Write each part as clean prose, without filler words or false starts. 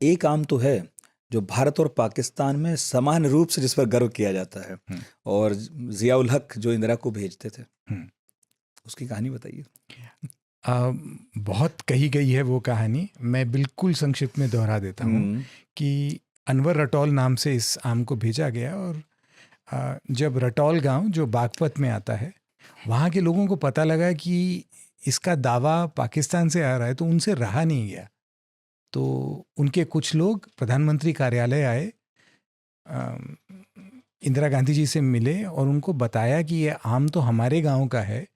एक आम तो है जो भारत और पाकिस्तान में समान रूप से जिस पर गर्व किया जाता है, और जियाउल हक जो इंदिरा को भेजते थे, उसकी कहानी बताइए। बहुत कही गई है वो कहानी, मैं बिल्कुल संक्षिप्त में दोहरा देता हूँ कि अनवर रटौल नाम से इस आम को भेजा गया, और जब रटौल गांव जो बागपत में आता है, वहाँ के लोगों को पता लगा कि इसका दावा पाकिस्तान से आ रहा है, तो उनसे रहा नहीं गया। तो उनके कुछ लोग प्रधानमंत्री कार्यालय आए, इंदिरा गांधी जी से मिले और उनको बताया कि ये आम तो हमारे गांव का है।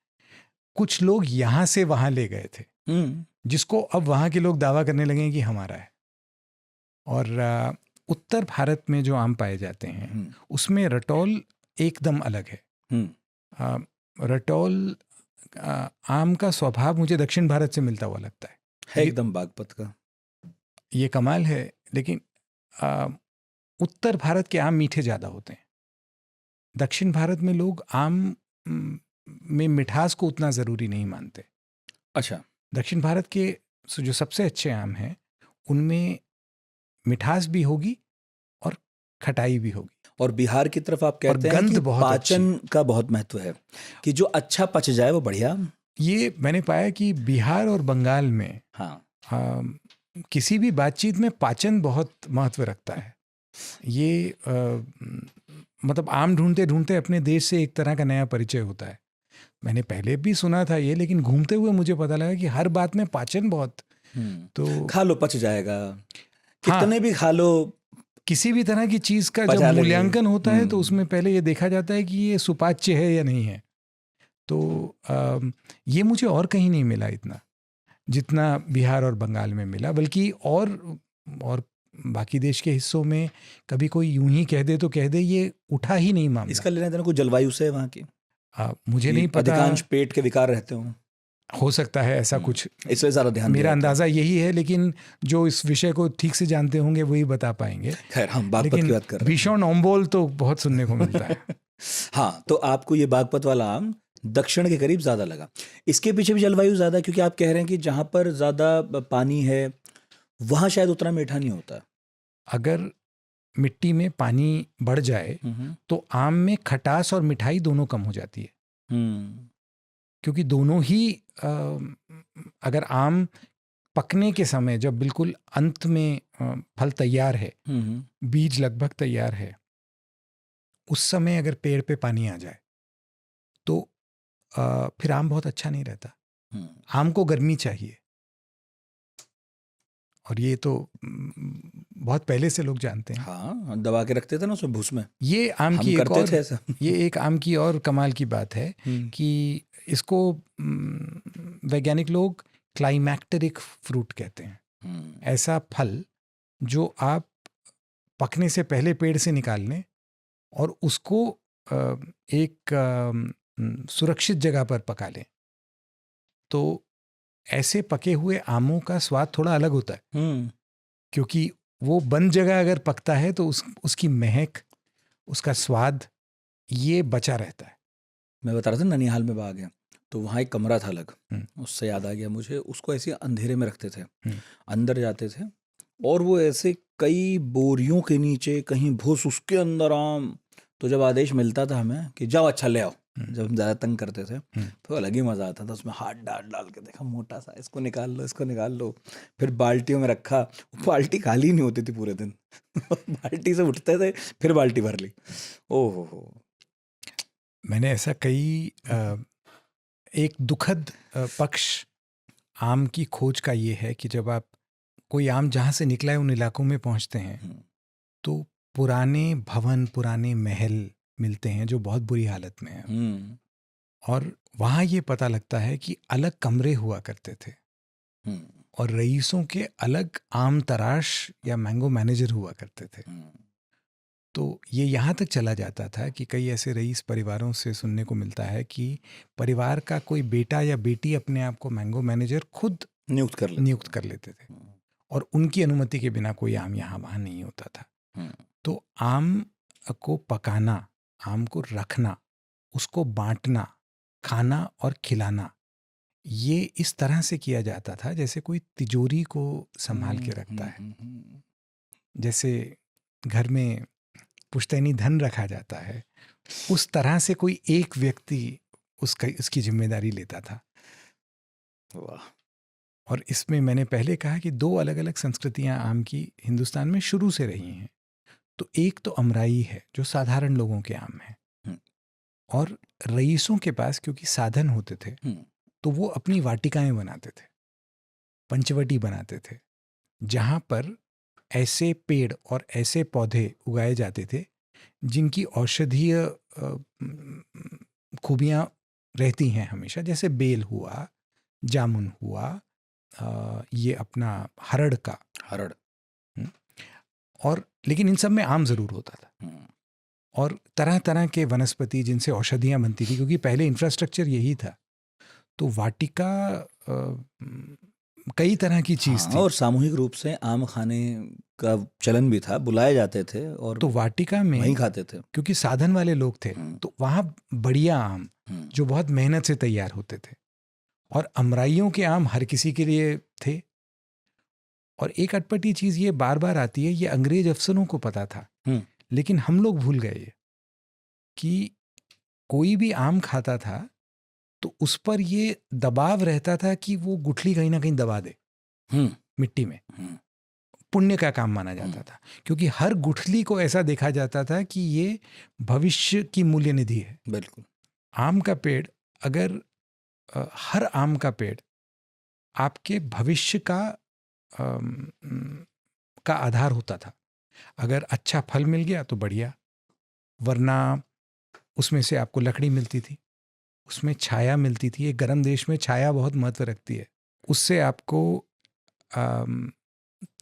कुछ लोग यहाँ से वहाँ ले गए थे, जिसको अब वहाँ के लोग दावा करने लगे कि हमारा है। और उत्तर भारत में जो आम पाए जाते हैं उसमें रटौल एकदम अलग है। रटौल आम का स्वभाव मुझे दक्षिण भारत से मिलता हुआ लगता है एकदम बागपत का। ये कमाल है, लेकिन उत्तर भारत के आम मीठे ज़्यादा होते हैं। दक्षिण भारत में लोग आम में मिठास को उतना ज़रूरी नहीं मानते। अच्छा। दक्षिण भारत के जो सबसे अच्छे आम हैं उनमें मिठास भी होगी और खटाई भी होगी। और बिहार की तरफ आप कहते हैं कि पाचन का बहुत महत्व है, कि जो अच्छा पच जाए वो बढ़िया। ये मैंने पाया कि बिहार और बंगाल में किसी भी बातचीत में पाचन बहुत महत्व रखता है। ये मतलब आम ढूंढते ढूंढते अपने देश से एक तरह का नया परिचय होता है। मैंने पहले भी सुना था ये, लेकिन घूमते हुए मुझे पता लगा कि हर बात में पाचन बहुत। तो खा लो पच जाएगा, कितने भी खा लो। किसी भी तरह की चीज का जब मूल्यांकन होता है तो उसमें पहले ये देखा जाता है कि ये सुपाच्य है या नहीं है। तो ये मुझे और कहीं नहीं मिला इतना जितना बिहार और बंगाल में मिला, बल्कि और बाकी देश के हिस्सों में कभी कोई यूं ही कह दे तो कह दे, ये उठा ही नहीं मामला। इसका लेना देना कोई जलवायु से है वहाँ की? मुझे नहीं पता, अधिकांश पेट के विकार रहते हो सकता है ऐसा कुछ, इसलिए ज़्यादा ध्यान मेरा अंदाज़ा यही है। लेकिन जो इस विषय को ठीक से जानते होंगे वही बता पाएंगे। खैर, हम बागपत की बात कर रहे हैं। भीषण ओम्बोल तो बहुत सुनने को मिलता है। हाँ, तो आपको ये बागपत वाला आम दक्षिण के करीब ज़्यादा लगा। इसके पीछे भी जलवायु ज़्यादा, क्योंकि आप कह रहे हैं कि जहाँ पर ज़्यादा पानी है वहाँ शायद उतना मीठा नहीं होता। अगर मिट्टी में पानी बढ़ जाए तो आम में खटास और मिठाई दोनों कम हो जाती है। क्योंकि दोनों ही अगर आम पकने के समय, जब बिल्कुल अंत में फल तैयार है, बीज लगभग तैयार है, उस समय अगर पेड़ पे पानी आ जाए तो फिर आम बहुत अच्छा नहीं रहता। आम को गर्मी चाहिए, और ये तो बहुत पहले से लोग जानते हैं। हाँ, दबा के रखते थे ना उसमें भूस में। ये आम की एक और ये एक आम की और कमाल की बात है कि इसको वैज्ञानिक लोग क्लाइमैक्टेरिक फ्रूट कहते हैं। ऐसा फल जो आप पकने से पहले पेड़ से निकाल लें और उसको एक सुरक्षित जगह पर पका लें, तो ऐसे पके हुए आमों का स्वाद थोड़ा अलग होता है। क्योंकि वो बंद जगह अगर पकता है तो उसकी महक, उसका स्वाद ये बचा रहता है। मैं बता रहा था ननिहाल में बाग है, तो वहाँ एक कमरा था अलग। उससे याद आ गया मुझे, उसको ऐसे अंधेरे में रखते थे, अंदर जाते थे और वो ऐसे कई बोरियों के नीचे कहीं भूस, उसके अंदर आम। तो जब आदेश मिलता था हमें कि जाओ अच्छा ले आओ, जब हम ज़्यादा तंग करते थे तो अलग ही मज़ा आता था। उसमें हाथ डाल के देखा, मोटा सा, इसको निकाल लो, इसको निकाल लो। फिर बाल्टियों में रखा, बाल्टी खाली नहीं होती थी पूरे दिन। बाल्टी से उठते थे, फिर बाल्टी भर ली। ओहो हो। मैंने ऐसा कई एक दुखद पक्ष आम की खोज का ये है कि जब आप कोई आम जहाँ से निकला है उन इलाकों में पहुँचते हैं तो पुराने भवन, पुराने महल मिलते हैं जो बहुत बुरी हालत में हैं। और वहाँ ये पता लगता है कि अलग कमरे हुआ करते थे और रईसों के अलग आम तराश या मैंगो मैनेजर हुआ करते थे। तो ये यहाँ तक चला जाता था कि कई ऐसे रईस परिवारों से सुनने को मिलता है कि परिवार का कोई बेटा या बेटी अपने आप को मैंगो मैनेजर खुद नियुक्त कर लेते थे और उनकी अनुमति के बिना कोई आम यहाँ वहाँ नहीं होता था। तो आम को पकाना, आम को रखना, उसको बांटना, खाना और खिलाना, ये इस तरह से किया जाता था जैसे कोई तिजोरी को संभाल के रखता है। जैसे घर में पुश्तैनी धन रखा जाता है, उस तरह से कोई एक व्यक्ति उसकी जिम्मेदारी लेता था। वाह। और इसमें मैंने पहले कहा कि 2 अलग अलग संस्कृतियां आम की हिंदुस्तान में शुरू से रही हैं। तो एक तो अमराई है जो साधारण लोगों के आम है, और रईसों के पास क्योंकि साधन होते थे तो वो अपनी वाटिकाएं बनाते थे, पंचवटी बनाते थे, जहां पर ऐसे पेड़ और ऐसे पौधे उगाए जाते थे जिनकी औषधीय खूबियां रहती हैं हमेशा, जैसे बेल हुआ, जामुन हुआ, ये अपना हरड़ का हरड़। और लेकिन इन सब में आम जरूर होता था, और तरह तरह के वनस्पति जिनसे औषधियां बनती थी, क्योंकि पहले इंफ्रास्ट्रक्चर यही था। तो वाटिका कई तरह की चीज थी, और सामूहिक रूप से आम खाने का चलन भी था, बुलाए जाते थे और तो वाटिका में वहीं खाते थे, क्योंकि साधन वाले लोग थे तो वहां बढ़िया आम जो बहुत मेहनत से तैयार होते थे, और अमराइयों के आम हर किसी के लिए थे। और एक अटपटी चीज ये बार बार आती है, ये अंग्रेज अफसरों को पता था, लेकिन हम लोग भूल गए कि कोई भी आम खाता था तो उस पर ये दबाव रहता था कि वो गुठली कहीं ना कहीं दबा दे मिट्टी में। पुण्य का काम माना जाता था, क्योंकि हर गुठली को ऐसा देखा जाता था कि ये भविष्य की मूल्य निधि है। बिल्कुल। आम का पेड़, अगर हर आम का पेड़ आपके भविष्य का आधार होता था। अगर अच्छा फल मिल गया तो बढ़िया, वरना उसमें से आपको लकड़ी मिलती थी, उसमें छाया मिलती थी। एक गर्म देश में छाया बहुत महत्व रखती है। उससे आपको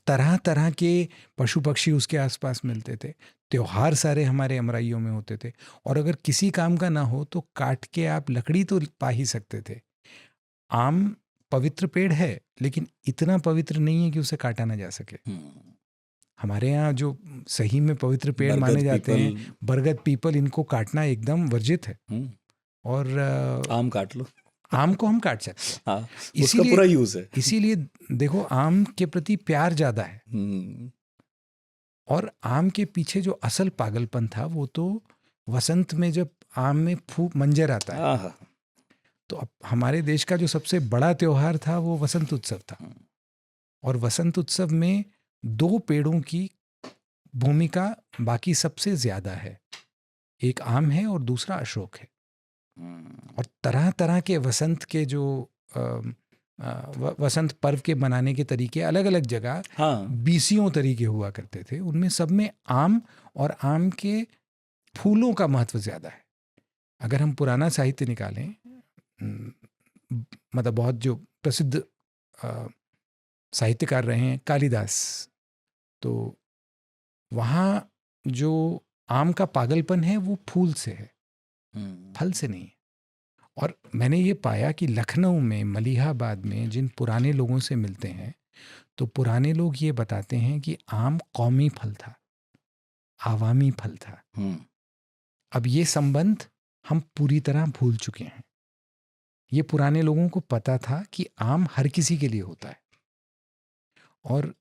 तरह तरह के पशु पक्षी उसके आसपास मिलते थे। त्योहार सारे हमारे अमराइयों में होते थे, और अगर किसी काम का ना हो तो काट के आप लकड़ी तो पा ही सकते थे। आम पवित्र पेड़ है, लेकिन इतना पवित्र नहीं है कि उसे काटा ना जा सके। हमारे यहाँ जो सही में पवित्र पेड़ माने जाते हैं, बरगद, पीपल, इनको काटना एकदम वर्जित है। और आम काट लो, आम को हम काट सकते हैं। हाँ, उसका पूरा यूज है। इसीलिए देखो, आम के प्रति प्यार ज्यादा है। और आम के पीछे जो असल पागलपन था वो तो वसंत में जब आम में मंजर आता है, तो अब हमारे देश का जो सबसे बड़ा त्योहार था वो वसंत उत्सव था। और वसंत उत्सव में 2 पेड़ों की भूमिका बाकी सबसे ज्यादा है, एक आम है और दूसरा अशोक है। और तरह तरह के वसंत के जो वसंत पर्व के मनाने के तरीके अलग अलग जगह 20 तरीके हुआ करते थे। उनमें सब में आम और आम के फूलों का महत्व ज्यादा है। अगर हम पुराना साहित्य निकालें, मतलब बहुत जो प्रसिद्ध साहित्यकार रहे हैं, कालिदास, तो वहाँ जो आम का पागलपन है वो फूल से है, फल से नहीं। और मैंने ये पाया कि लखनऊ में, मलिहाबाद में जिन पुराने लोगों से मिलते हैं, तो पुराने लोग ये बताते हैं कि आम कौमी फल था, आवामी फल था। अब ये संबंध हम पूरी तरह भूल चुके हैं। ये पुराने लोगों को पता था कि आम हर किसी के लिए होता है। और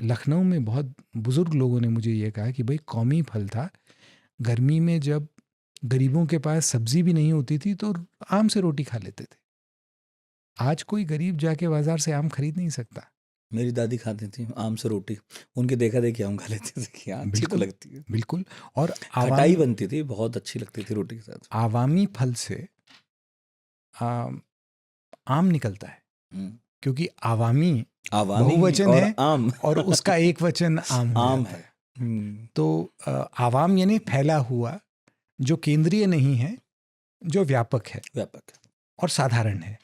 लखनऊ में बहुत बुजुर्ग लोगों ने मुझे ये कहा कि भाई कौमी फल था। गर्मी में जब गरीबों के पास सब्जी भी नहीं होती थी तो आम से रोटी खा लेते थे। आज कोई गरीब जाके बाजार से आम खरीद नहीं सकता। मेरी दादी खाती थी आम से रोटी, उनके देखा देखी आम खा लेते थे। अच्छी तो लगती है, बिल्कुल। और खटाई बनती थी, बहुत अच्छी लगती थी रोटी के साथ। आवामी फल से आम निकलता है, क्योंकि आवामी बहुवचन है आम और उसका एक वचन आम है। तो आवाम यानी फैला हुआ, जो केंद्रीय नहीं है, जो व्यापक है और साधारण है,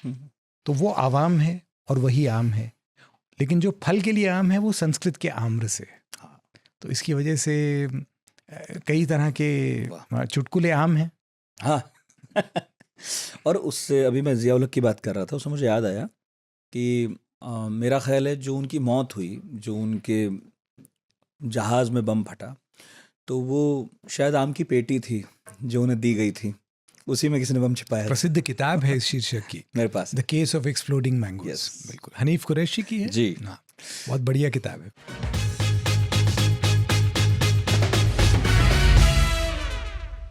तो वो आवाम है और वही आम है। लेकिन जो फल के लिए आम है वो संस्कृत के आम्र से है। तो इसकी वजह से कई तरह के चुटकुले आम हैं। हाँ और उससे अभी मैं ज़िया उल हक की बात कर रहा था, उससे मुझे याद आया कि मेरा ख्याल है जो उनकी मौत हुई, जो उनके जहाज़ में बम फटा, तो वो शायद आम की पेटी थी जो उन्हें दी गई थी, उसी में किसी ने बम छिपाया। प्रसिद्ध किताब है इस शीर्षक की मेरे पास, the case of exploding mangoes. बिल्कुल, हनीफ कुरैशी की है जी। बहुत बढ़िया किताब है।